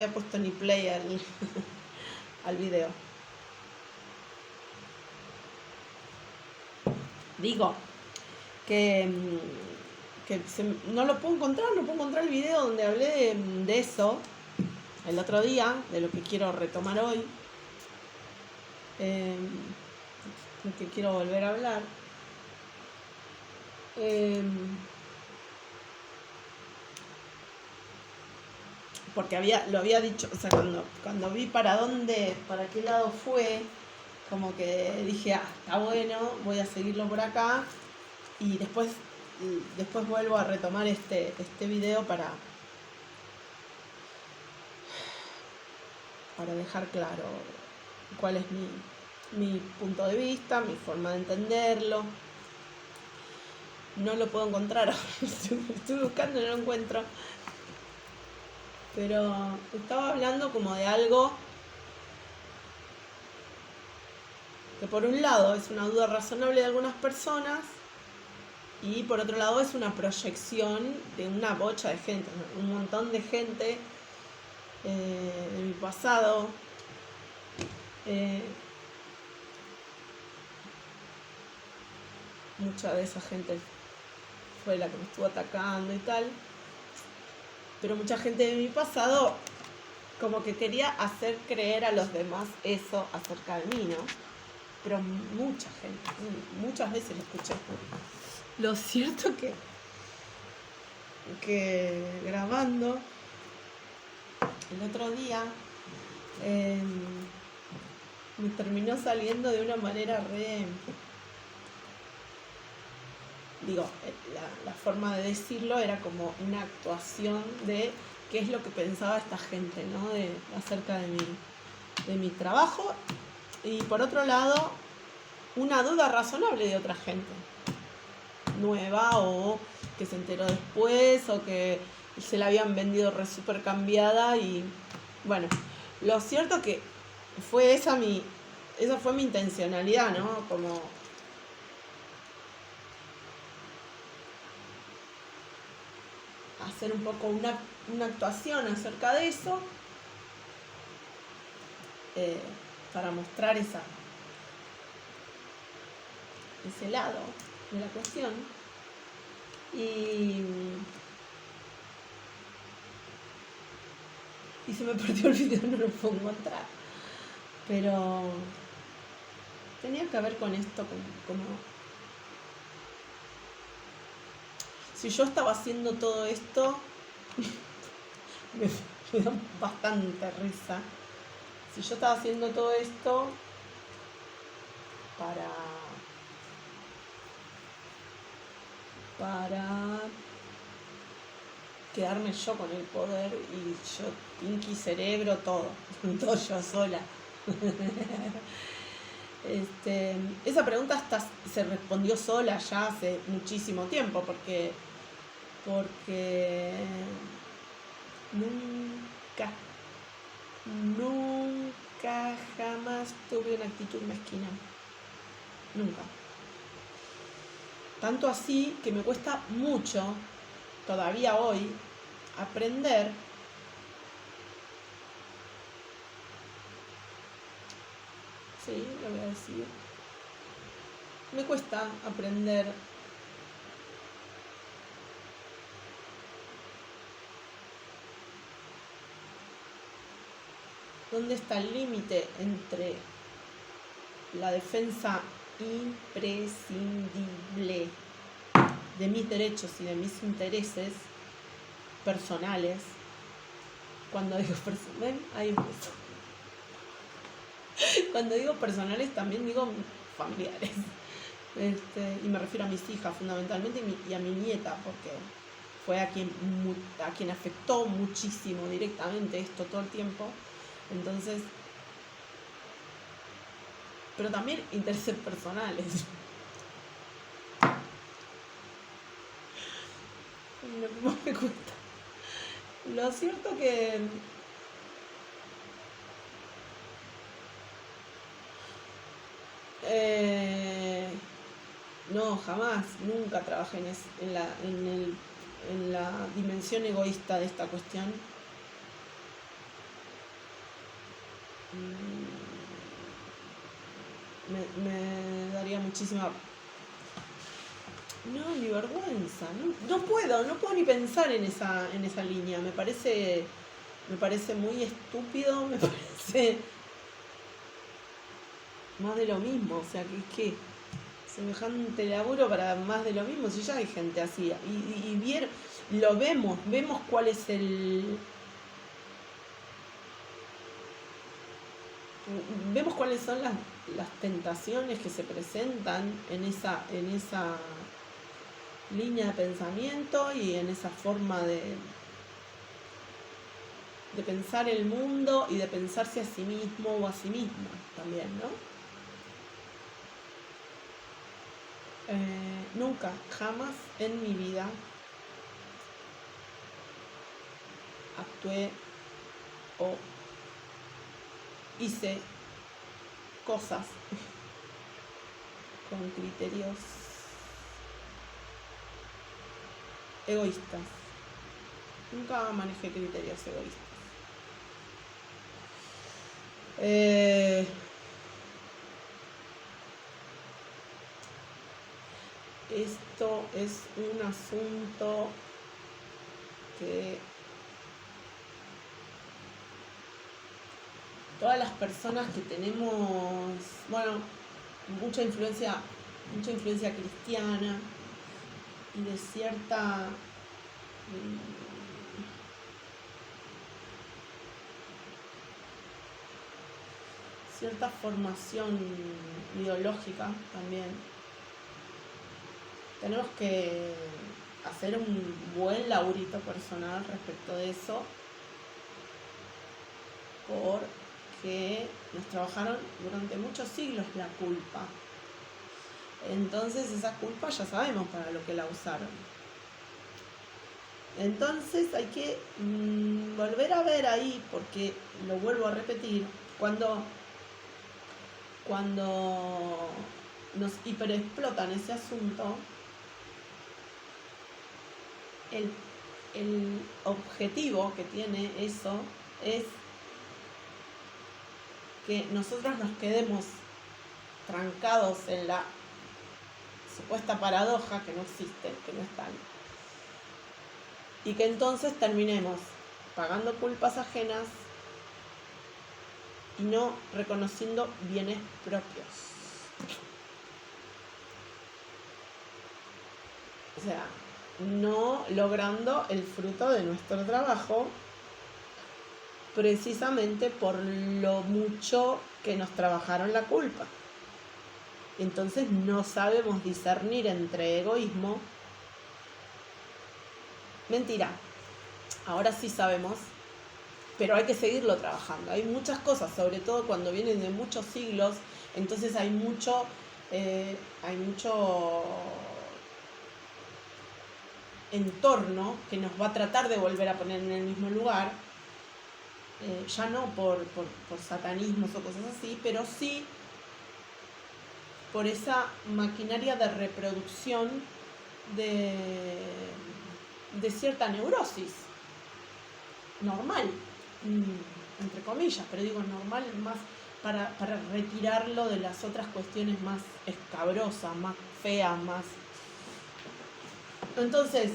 Había puesto ni play al video. Digo que, no lo puedo encontrar, no puedo encontrar el video donde hablé de eso el otro día, de lo que quiero retomar hoy, que quiero volver a hablar. Porque lo había dicho, o sea, cuando vi para qué lado fue, como que dije, está bueno, voy a seguirlo por acá, y después vuelvo a retomar este video para dejar claro cuál es mi punto de vista, mi forma de entenderlo. No lo puedo encontrar, estoy buscando y no lo encuentro. Pero estaba hablando como de algo que por un lado es una duda razonable de algunas personas y por otro lado es una proyección de una bocha de gente, un montón de gente de mi pasado. Mucha de esa gente fue la que me estuvo atacando y tal, pero mucha gente de mi pasado como que quería hacer creer a los demás eso acerca de mí, ¿no? Pero mucha gente, muchas veces lo escuché. Lo cierto que grabando el otro día me terminó saliendo de una manera la forma de decirlo era como una actuación de qué es lo que pensaba esta gente, ¿no? Acerca de mi trabajo, y por otro lado una duda razonable de otra gente nueva, o que se enteró después, o que se la habían vendido súper cambiada. Y bueno, lo cierto que fue esa fue mi intencionalidad, ¿no? Como hacer un poco una actuación acerca de eso, para mostrar ese lado de la cuestión. Y se me perdió el video, no lo puedo encontrar. Pero tenía que ver con esto, como si yo estaba haciendo todo esto, me da bastante risa. Si yo estaba haciendo todo esto para quedarme yo con el poder, y yo, Pinky, cerebro, todo yo sola. Esa pregunta se respondió sola ya hace muchísimo tiempo, porque nunca jamás tuve una actitud mezquina. Nunca. Tanto así que me cuesta mucho, todavía hoy, aprender lo voy a decir. Me cuesta aprender dónde está el límite entre la defensa imprescindible de mis derechos y de mis intereses personales. Cuando digo personales, ahí empiezo. Cuando digo personales también digo familiares. Y me refiero a mis hijas fundamentalmente, y a mi nieta, porque fue a quien afectó muchísimo directamente esto todo el tiempo. Entonces, pero también intereses personales. No me cuesta. Lo cierto que no, jamás, nunca trabajé en la dimensión egoísta de esta cuestión. me daría muchísima... No, ni vergüenza. No puedo ni pensar en esa línea. Me parece muy estúpido, me parece más de lo mismo. O sea, que semejante laburo para más de lo mismo. Si ya hay gente así. Y lo vemos cuál es vemos cuáles son las tentaciones que se presentan en esa línea de pensamiento y en esa forma de pensar el mundo y de pensarse a sí mismo o a sí misma también, ¿no? Nunca, jamás en mi vida actué o hice cosas con criterios egoístas. Nunca manejé criterios egoístas. Esto es un asunto que todas las personas que tenemos, bueno, mucha influencia cristiana y de cierta formación ideológica también. Tenemos que hacer un buen laburito personal respecto de eso, porque nos trabajaron durante muchos siglos la culpa. Entonces esa culpa ya sabemos para lo que la usaron. Entonces hay que volver a ver ahí, porque lo vuelvo a repetir, cuando nos hiperexplotan ese asunto, el objetivo que tiene eso es que nosotros nos quedemos trancados en la supuesta paradoja que no existe, que no es tal, y que entonces terminemos pagando culpas ajenas y no reconociendo bienes propios. O sea, no logrando el fruto de nuestro trabajo, precisamente por lo mucho que nos trabajaron la culpa. Entonces no sabemos discernir entre egoísmo. Mentira, ahora sí sabemos, pero hay que seguirlo trabajando. Hay muchas cosas, sobre todo cuando vienen de muchos siglos, entonces hay mucho entorno que nos va a tratar de volver a poner en el mismo lugar, ya no por satanismos o cosas así, pero sí por esa maquinaria de reproducción de cierta neurosis normal, entre comillas, pero digo normal más para retirarlo de las otras cuestiones más escabrosas, más feas, más... Entonces,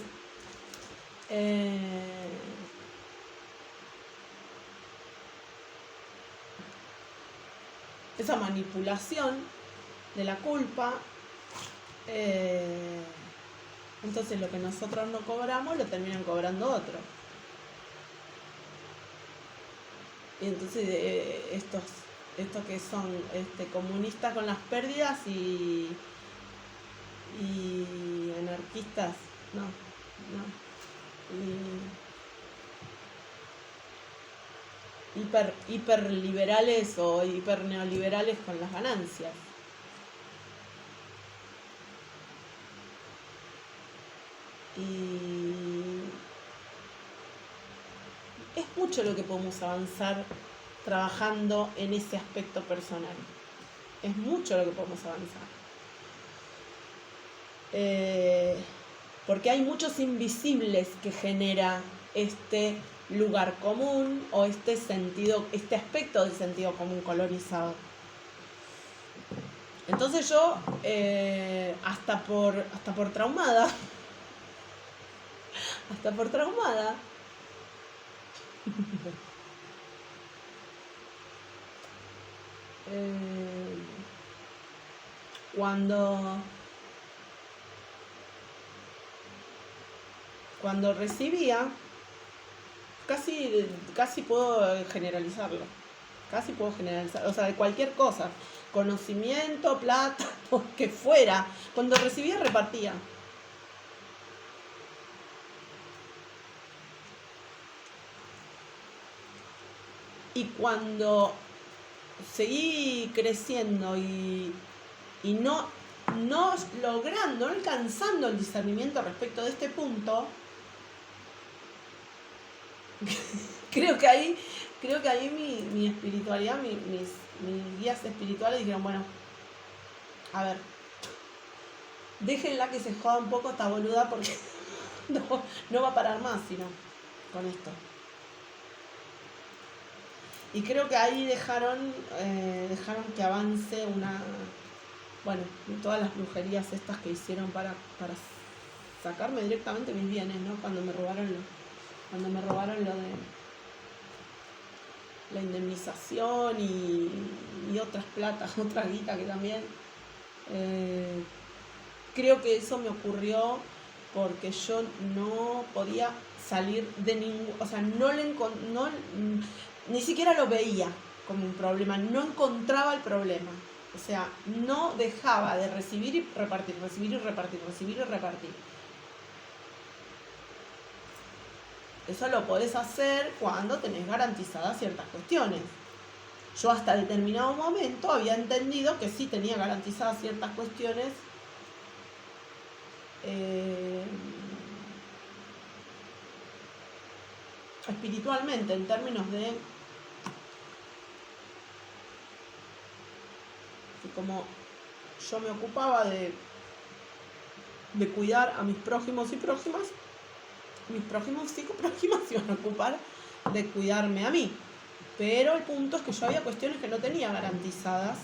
esa manipulación de la culpa, entonces lo que nosotros no cobramos lo terminan cobrando otros. Y entonces estos que son comunistas con las pérdidas y anarquistas, no. Hiperliberales o hiperneoliberales con las ganancias. Y es mucho lo que podemos avanzar trabajando en ese aspecto personal. Es mucho lo que podemos avanzar. Porque hay muchos invisibles que genera lugar común o este aspecto del sentido común colorizado. Entonces yo, hasta por traumada, cuando recibía, casi puedo generalizarlo, o sea, de cualquier cosa, conocimiento, plata, lo que fuera, cuando recibía repartía. Y cuando seguí creciendo y no logrando, no alcanzando el discernimiento respecto de este punto, creo que ahí mi espiritualidad, mis guías espirituales dijeron, bueno, a ver, déjenla que se joda un poco esta boluda porque no va a parar más sino con esto. Y creo que ahí dejaron que avance todas las brujerías estas que hicieron para sacarme directamente mis bienes, ¿no? Cuando me robaron lo de la indemnización y otras platas, otra guita que también. Creo que eso me ocurrió porque yo no podía salir de o sea, ni siquiera lo veía como un problema, no encontraba el problema. O sea, no dejaba de recibir y repartir, recibir y repartir, recibir y repartir. Eso lo podés hacer cuando tenés garantizadas ciertas cuestiones. Yo hasta determinado momento había entendido que sí tenía garantizadas ciertas cuestiones espiritualmente, en términos de como yo me ocupaba de cuidar a mis prójimos y prójimas, mis prójimos y prójimas se iban a ocupar de cuidarme a mí. Pero el punto es que yo había cuestiones que no tenía garantizadas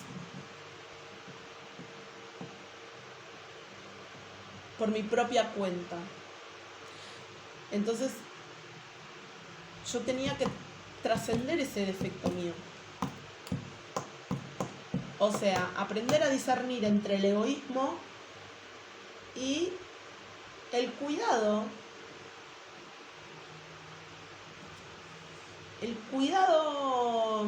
por mi propia cuenta. Entonces yo tenía que trascender ese defecto mío. O sea, aprender a discernir entre el egoísmo y el cuidado. El cuidado,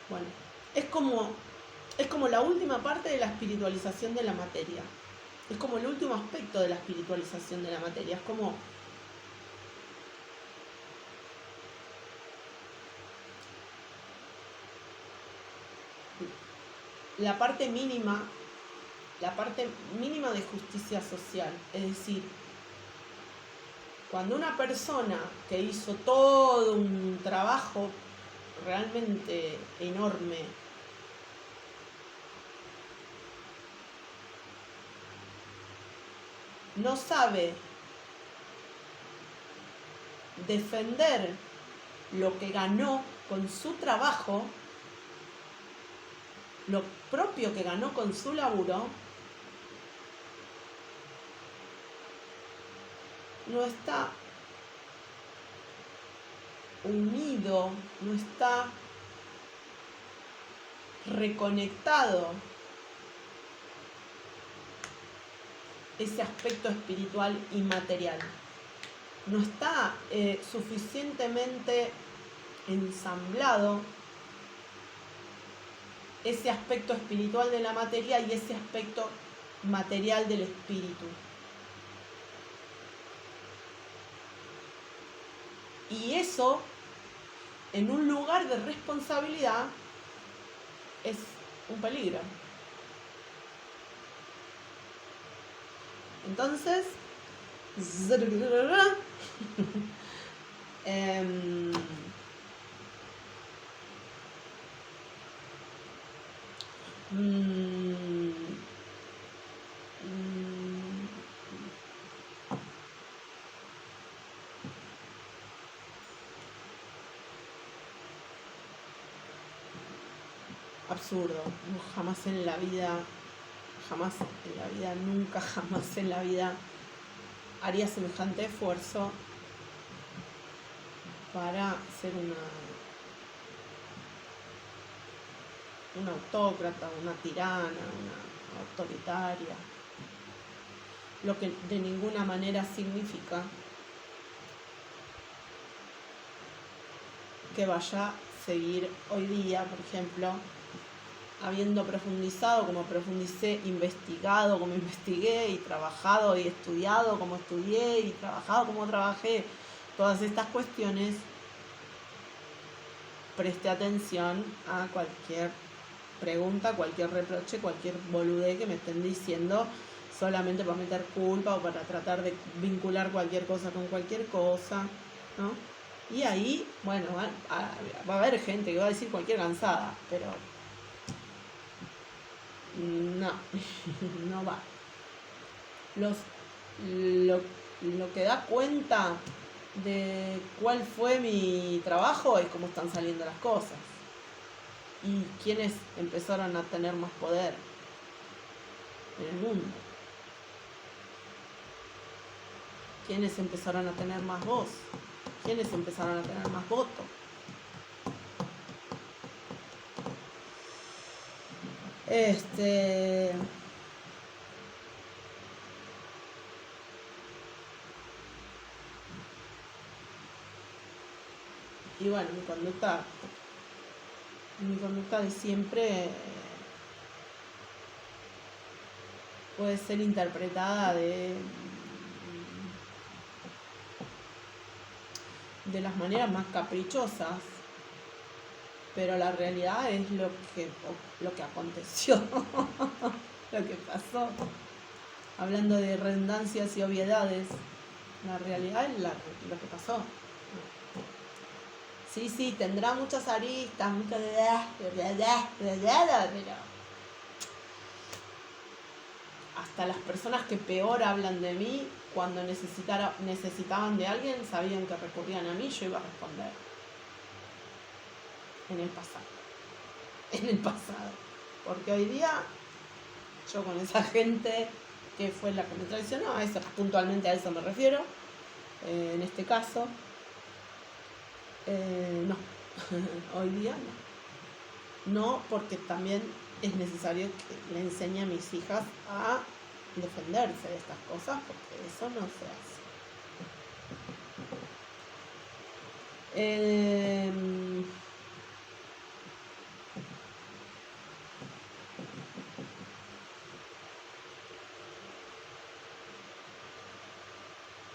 bueno, es como la última parte de la espiritualización de la materia. Es como el último aspecto de la espiritualización de la materia. Es como la parte mínima de justicia social. Es decir, cuando una persona que hizo todo un trabajo realmente enorme no sabe defender lo que ganó con su trabajo, lo propio que ganó con su laburo, no está unido, no está reconectado ese aspecto espiritual y material. No está suficientemente ensamblado ese aspecto espiritual de la materia y ese aspecto material del espíritu. Y eso, en un lugar de responsabilidad, es un peligro. Entonces, absurdo. Jamás en la vida, nunca jamás en la vida haría semejante esfuerzo para ser una autócrata, una tirana, una autoritaria. Lo que de ninguna manera significa que vaya a seguir hoy día, por ejemplo, habiendo profundizado como profundicé, investigado como investigué, y trabajado y estudiado como estudié, y trabajado como trabajé, todas estas cuestiones, preste atención a cualquier pregunta, cualquier reproche, cualquier boludez que me estén diciendo solamente para meter culpa o para tratar de vincular cualquier cosa con cualquier cosa, ¿no? Y ahí, bueno, va a haber gente que va a decir cualquier cansada, pero no, no va. Lo que da cuenta de cuál fue mi trabajo es cómo están saliendo las cosas y quiénes empezaron a tener más poder en el mundo, quiénes empezaron a tener más voz, quiénes empezaron a tener más voto. Y bueno, mi conducta de siempre puede ser interpretada de las maneras más caprichosas, pero la realidad es lo que aconteció, lo que pasó. Hablando de redundancias y obviedades, la realidad es lo que pasó. Sí, tendrá muchas aristas, pero hasta las personas que peor hablan de mí, cuando necesitaban de alguien, sabían que recurrían a mí, yo iba a responder. En el pasado. Porque hoy día, yo con esa gente que fue la que me traicionó, puntualmente a eso me refiero, en este caso, no. Hoy día no. No, porque también es necesario que le enseñe a mis hijas a defenderse de estas cosas, porque eso no se hace.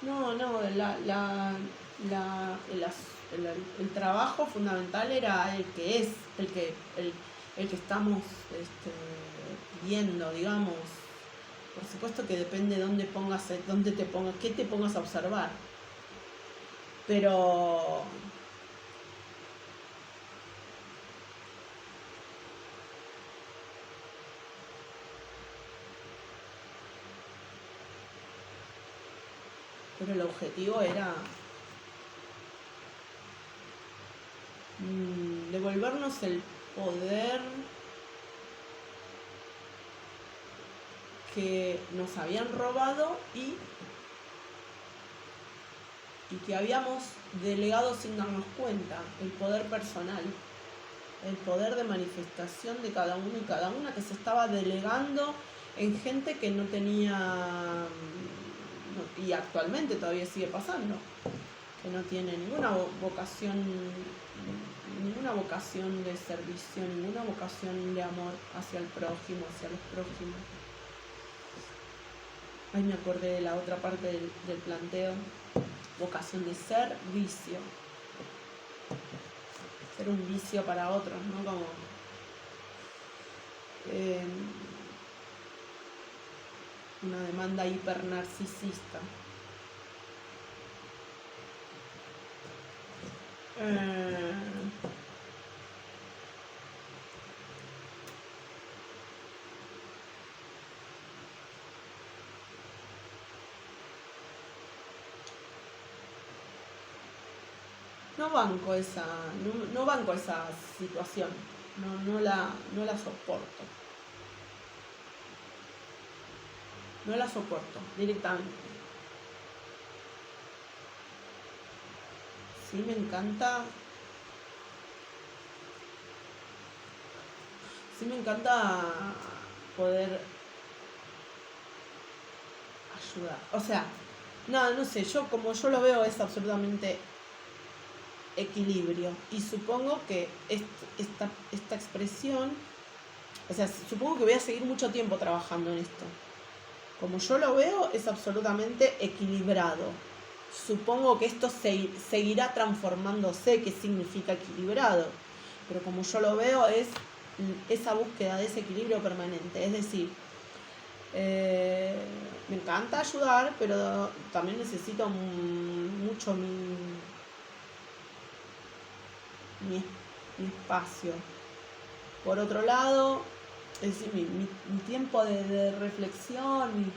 No, el trabajo fundamental era el que estamos viendo, digamos. Por supuesto que depende de qué te pongas a observar. Pero el objetivo era devolvernos el poder que nos habían robado y que habíamos delegado sin darnos cuenta, el poder personal, el poder de manifestación de cada uno y cada una, que se estaba delegando en gente que no tenía, y actualmente todavía sigue pasando, que no tiene ninguna vocación de servicio, ninguna vocación de amor hacia el prójimo, hacia los prójimos. Ahí me acordé de la otra parte del planteo, vocación de servicio, ser un vicio para otros, ¿no? Como una demanda hipernarcisista. No banco esa situación. no la soporto. No la soporto directamente. Sí, me encanta. Sí, me encanta poder ayudar. O sea, no sé, yo como yo lo veo es absolutamente equilibrio. Y supongo que esta expresión, o sea, supongo que voy a seguir mucho tiempo trabajando en esto. Como yo lo veo, es absolutamente equilibrado. Supongo que esto seguirá transformándose, ¿qué significa equilibrado? Pero como yo lo veo, es esa búsqueda de ese equilibrio permanente. Es decir, me encanta ayudar, pero también necesito mucho mi espacio. Por otro lado, es decir, mi tiempo de reflexión,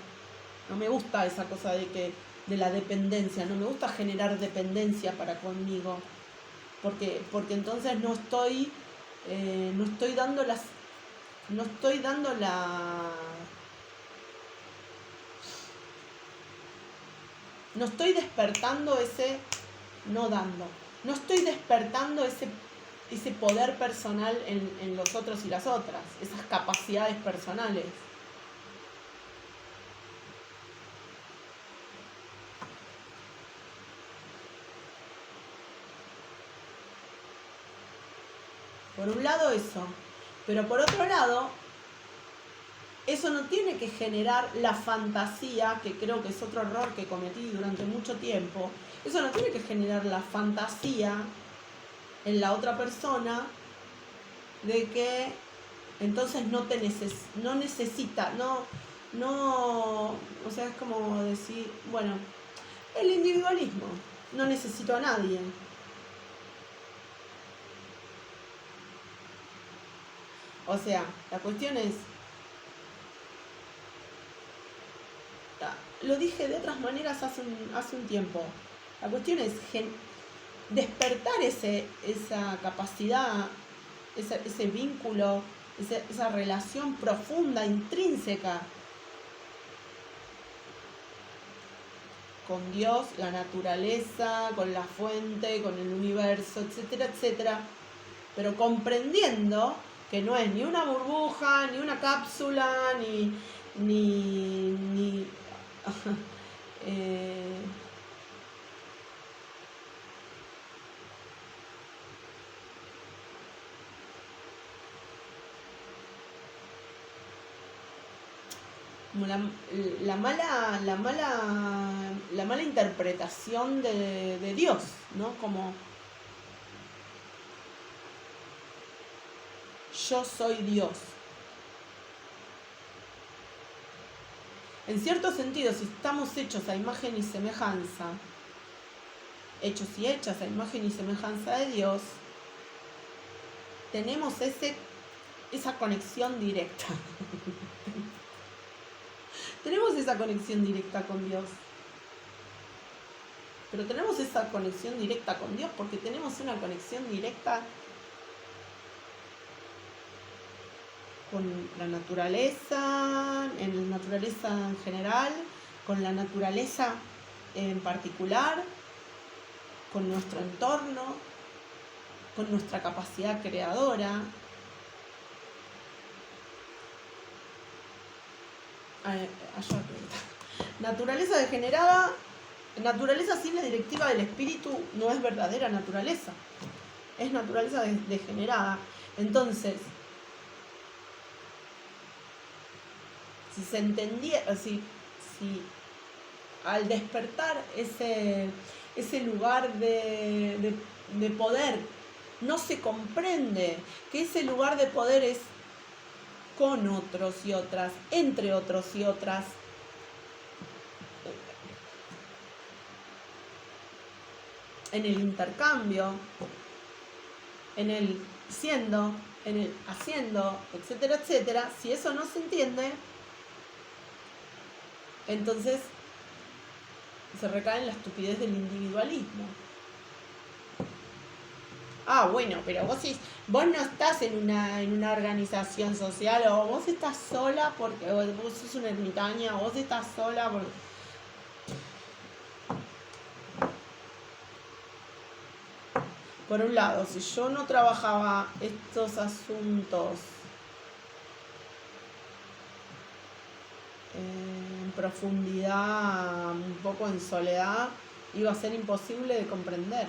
no me gusta esa cosa de la dependencia, no me gusta generar dependencia para conmigo, porque entonces no estoy dando no estoy despertando no estoy despertando ese poder personal en los otros y las otras, esas capacidades personales. Por un lado eso, pero por otro lado, eso no tiene que generar la fantasía, que creo que es otro error que cometí durante mucho tiempo, eso no tiene que generar la fantasía en la otra persona de que entonces no necesita, o sea, es como decir, bueno, el individualismo, no necesito a nadie. O sea, la cuestión es, lo dije de otras maneras hace un tiempo, la cuestión es despertar esa capacidad, ese vínculo, esa relación profunda, intrínseca con Dios, la naturaleza, con la fuente, con el universo, etcétera, etcétera, pero comprendiendo que no es ni una burbuja, ni una cápsula, ni como la mala interpretación de Dios, ¿no? Como yo soy Dios. En cierto sentido, si estamos hechos a imagen y semejanza, hechos y hechas a imagen y semejanza de Dios, tenemos esa conexión directa. Tenemos esa conexión directa con Dios. Pero tenemos esa conexión directa con Dios porque tenemos una conexión directa con la naturaleza en general, con la naturaleza en particular, con nuestro entorno, con nuestra capacidad creadora. Naturaleza degenerada, naturaleza sin la directiva del espíritu no es verdadera naturaleza, es naturaleza degenerada. Entonces, si se entendiera, si al despertar ese lugar de poder, no se comprende que ese lugar de poder es con otros y otras, entre otros y otras, en el intercambio, en el siendo, en el haciendo, etcétera, etcétera. Si eso no se entiende, entonces se recae en la estupidez del individualismo. Ah, bueno, pero vos no estás en una organización social, o vos estás sola porque vos sos una ermitaña, o vos estás sola porque... Por un lado, si yo no trabajaba estos asuntos en profundidad, un poco en soledad, iba a ser imposible de comprender.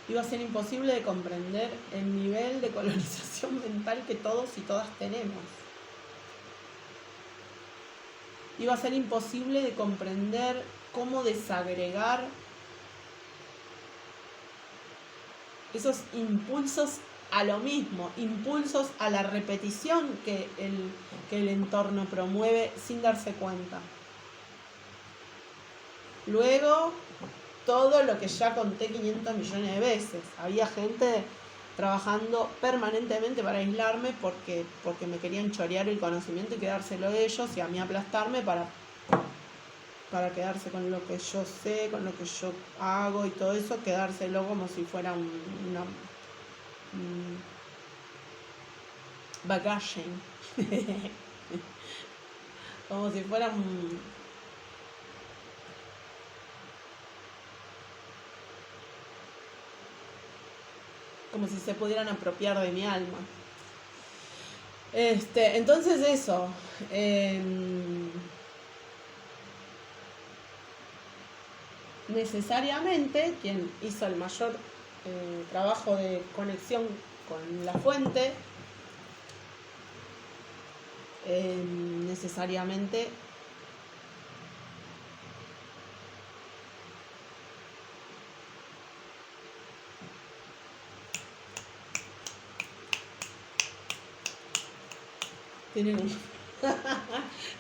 Iba a ser imposible de comprender el nivel de colonización mental que todos y todas tenemos. Iba a ser imposible de comprender cómo desagregar esos impulsos a lo mismo, impulsos a la repetición que el entorno promueve sin darse cuenta. Luego, todo lo que ya conté 500 millones de veces. Había gente trabajando permanentemente para aislarme porque me querían chorear el conocimiento y quedárselo ellos, y a mí aplastarme para quedarse con lo que yo sé, con lo que yo hago y todo eso, quedárselo como si fuera un bagaje. Como si fuera como si se pudieran apropiar de mi alma. Entonces eso. Necesariamente quien hizo el mayor trabajo de conexión con la fuente, necesariamente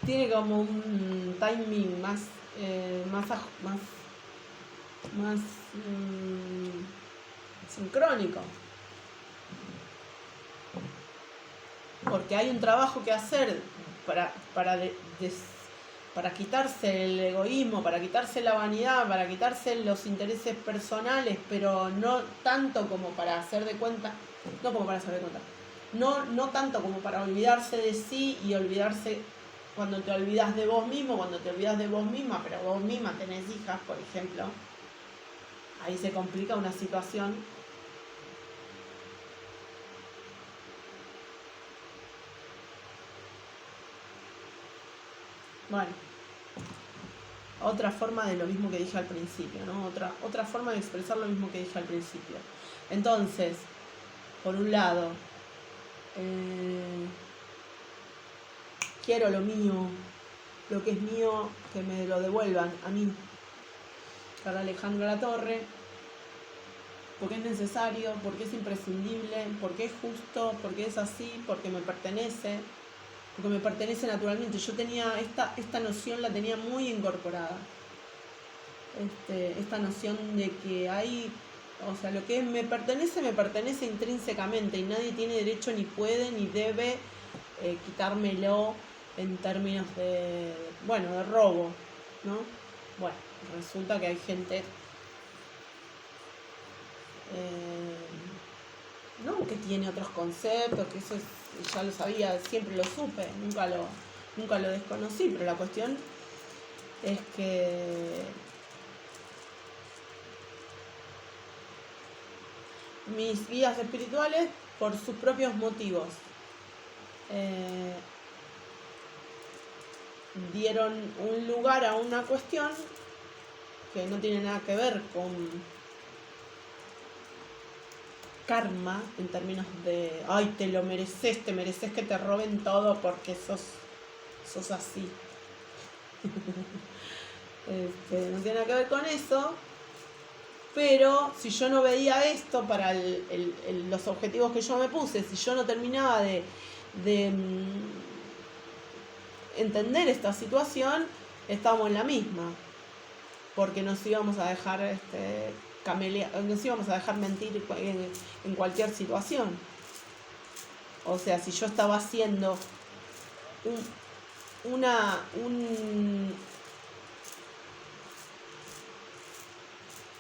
tiene como un timing más sincrónico, porque hay un trabajo que hacer para quitarse el egoísmo, para quitarse la vanidad, para quitarse los intereses personales, pero no tanto como para hacer de cuenta, no tanto como para olvidarse de sí y olvidarse cuando te olvidas de vos mismo, cuando te olvidas de vos misma, pero vos misma tenés hijas, por ejemplo, ahí se complica una situación. Bueno, otra forma de lo mismo que dije al principio, ¿no? Otra forma de expresar lo mismo que dije al principio. Entonces, por un lado, quiero lo mío, lo que es mío, que me lo devuelvan a mí, Carla Alejandra Latorre, porque es necesario, porque es imprescindible, porque es justo, porque es así, porque me pertenece naturalmente. Yo tenía esta noción, la tenía muy incorporada, esta noción de que hay, o sea, lo que me pertenece intrínsecamente, y nadie tiene derecho, ni puede, ni debe quitármelo en términos de robo, ¿no? Bueno, resulta que hay gente no que tiene otros conceptos, que eso ya lo sabía, siempre lo supe, nunca lo desconocí, pero la cuestión es que mis guías espirituales, por sus propios motivos, dieron un lugar a una cuestión que no tiene nada que ver con karma, en términos de, ay, te lo mereces, te mereces que te roben todo porque sos así. No tiene nada que ver con eso, pero si yo no veía esto para los objetivos que yo me puse, si yo no terminaba de entender esta situación, estábamos en la misma, porque nos íbamos a dejar nos íbamos a dejar mentir en cualquier situación. O sea, si yo estaba haciendo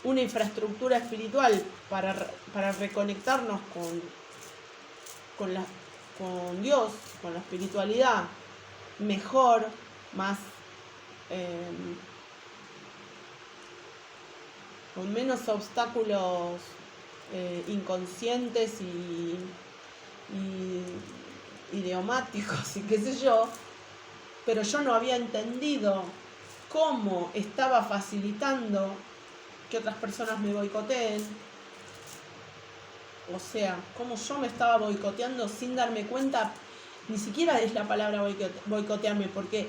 una infraestructura espiritual para reconectarnos con Dios, con la espiritualidad mejor, más con menos obstáculos inconscientes y idiomáticos y qué sé yo, pero yo no había entendido cómo estaba facilitando que otras personas me boicoteen, o sea, cómo yo me estaba boicoteando sin darme cuenta. Ni siquiera es la palabra boicotearme, porque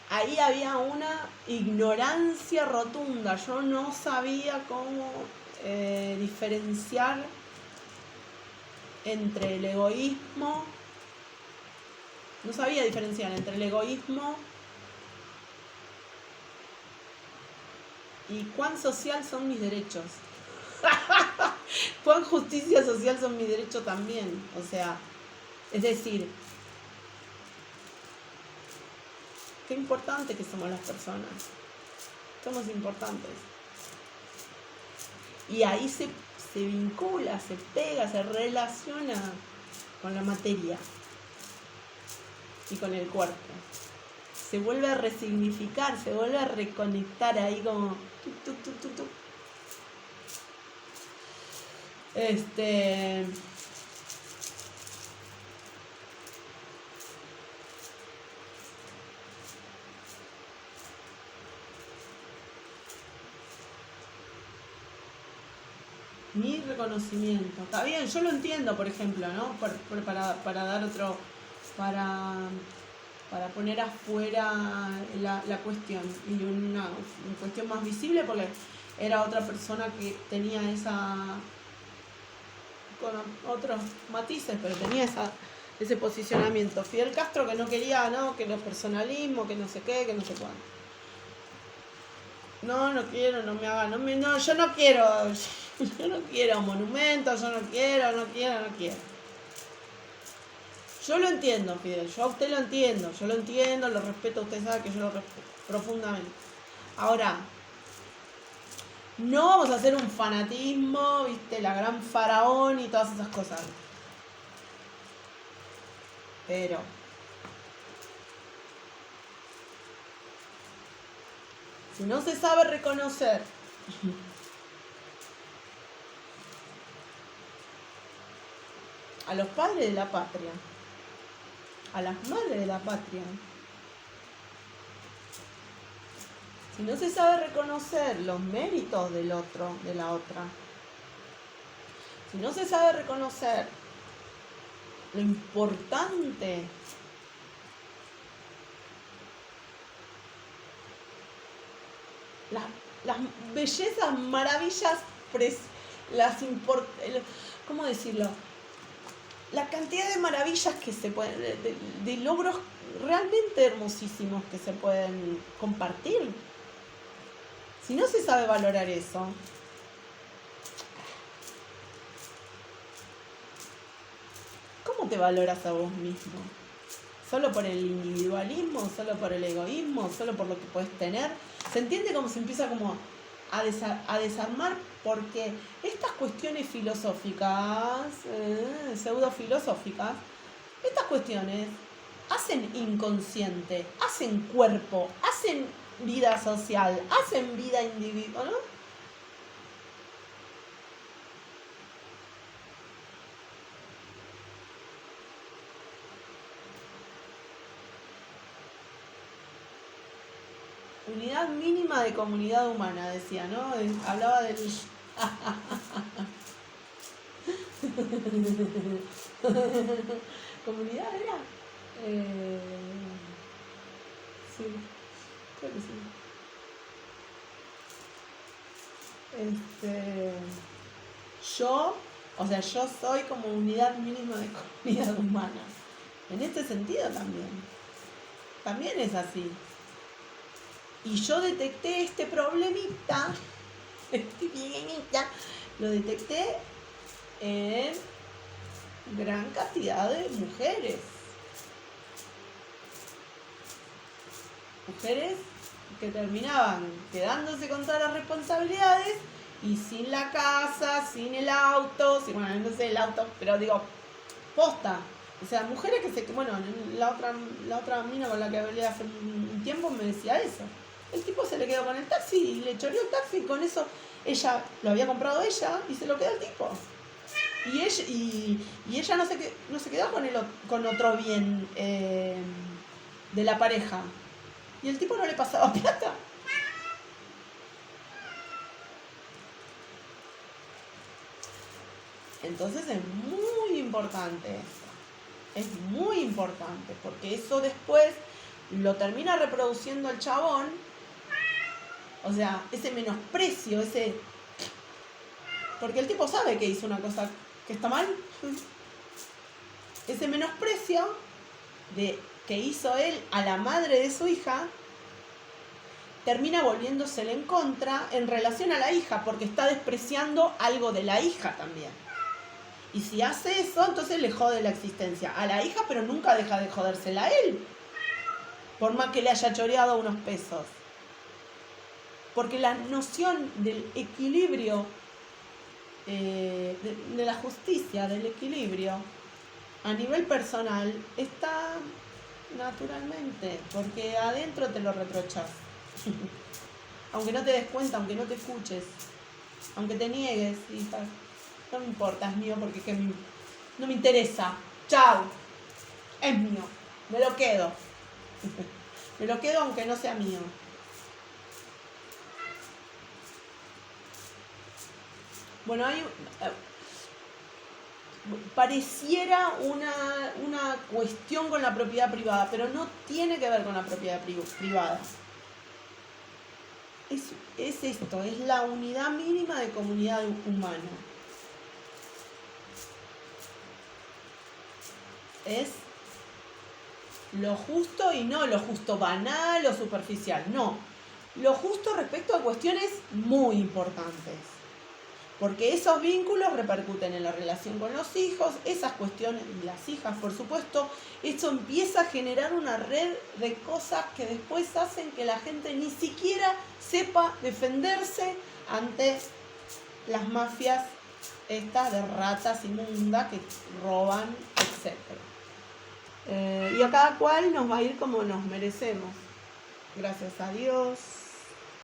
ahí había una ignorancia rotunda. Yo no sabía cómo diferenciar entre el egoísmo. No sabía diferenciar entre el egoísmo y cuán social son mis derechos. Cuán justicia social son mis derechos también. O sea, es decir, qué importante que somos las personas. Somos importantes. Y ahí se vincula, se pega, se relaciona con la materia y con el cuerpo. Se vuelve a resignificar, se vuelve a reconectar ahí como... Mi reconocimiento. Está bien, yo lo entiendo, por ejemplo, ¿no? Para dar otro... Para poner afuera la cuestión. Y una cuestión más visible, porque era otra persona que tenía esa... con otros matices, pero tenía ese posicionamiento. Fidel Castro, que no quería, ¿no? Que los personalismos, que no sé qué, que no sé cuánto. No quiero, no me haga, no, yo no quiero monumentos, yo no quiero. Yo lo entiendo, Fidel, yo a usted lo entiendo, lo respeto, usted sabe que yo lo respeto profundamente. Ahora, no vamos a hacer un fanatismo, viste, la gran faraón y todas esas cosas. Pero si no se sabe reconocer a los padres de la patria, a las madres de la patria, si no se sabe reconocer los méritos del otro, de la otra, si no se sabe reconocer lo importante las bellezas, maravillas, ¿cómo decirlo? La cantidad de maravillas que se pueden, de logros realmente hermosísimos que se pueden compartir. Si no se sabe valorar eso, ¿cómo te valoras a vos mismo? ¿Solo por el individualismo? ¿Solo por el egoísmo? ¿Solo por lo que puedes tener? ¿Se entiende cómo se empieza como a desarmar? Porque estas cuestiones filosóficas, pseudofilosóficas, estas cuestiones hacen inconsciente, hacen cuerpo, hacen vida social, hacen vida individual, ¿no? Unidad mínima de comunidad humana, decía, ¿no? Hablaba del... ¿Comunidad era? Sí, creo que sí. Yo soy como unidad mínima de comunidad humana. En este sentido también es así. Y yo detecté este problemita, lo detecté en gran cantidad de mujeres. Mujeres que terminaban quedándose con todas las responsabilidades y sin la casa, sin el auto, sin, bueno, no sé el auto, pero digo, posta. O sea, mujeres que se... Bueno, la otra mina con la que hablé hace un tiempo me decía eso. El tipo se le quedó con el taxi y le choreó el taxi y con eso ella lo había comprado ella y se lo quedó el tipo. Y ella no se quedó con otro bien de la pareja. Y el tipo no le pasaba plata. Entonces es muy importante eso. Es muy importante porque eso después lo termina reproduciendo el chabón. O sea, ese menosprecio, porque el tipo sabe que hizo una cosa que está mal. Ese menosprecio que hizo él a la madre de su hija termina volviéndosele en contra en relación a la hija, porque está despreciando algo de la hija también. Y si hace eso, entonces le jode la existencia a la hija, pero nunca deja de jodérsela a él, por más que le haya choreado unos pesos. Porque la noción del equilibrio, de la justicia, del equilibrio, a nivel personal, está naturalmente, porque adentro te lo reprochas. Aunque no te des cuenta, aunque no te escuches, aunque te niegues, hija, no me importa, es mío porque no me interesa. Chao, es mío, me lo quedo. Me lo quedo aunque no sea mío. Bueno, pareciera una cuestión con la propiedad privada, pero no tiene que ver con la propiedad privada. Es esto, es la unidad mínima de comunidad humana. Es lo justo y no lo justo banal o superficial, no. Lo justo respecto a cuestiones muy importantes. Porque esos vínculos repercuten en la relación con los hijos, esas cuestiones, y las hijas por supuesto, esto empieza a generar una red de cosas que después hacen que la gente ni siquiera sepa defenderse ante las mafias estas de ratas inmundas que roban, etc. Y a cada cual nos va a ir como nos merecemos. Gracias a Dios.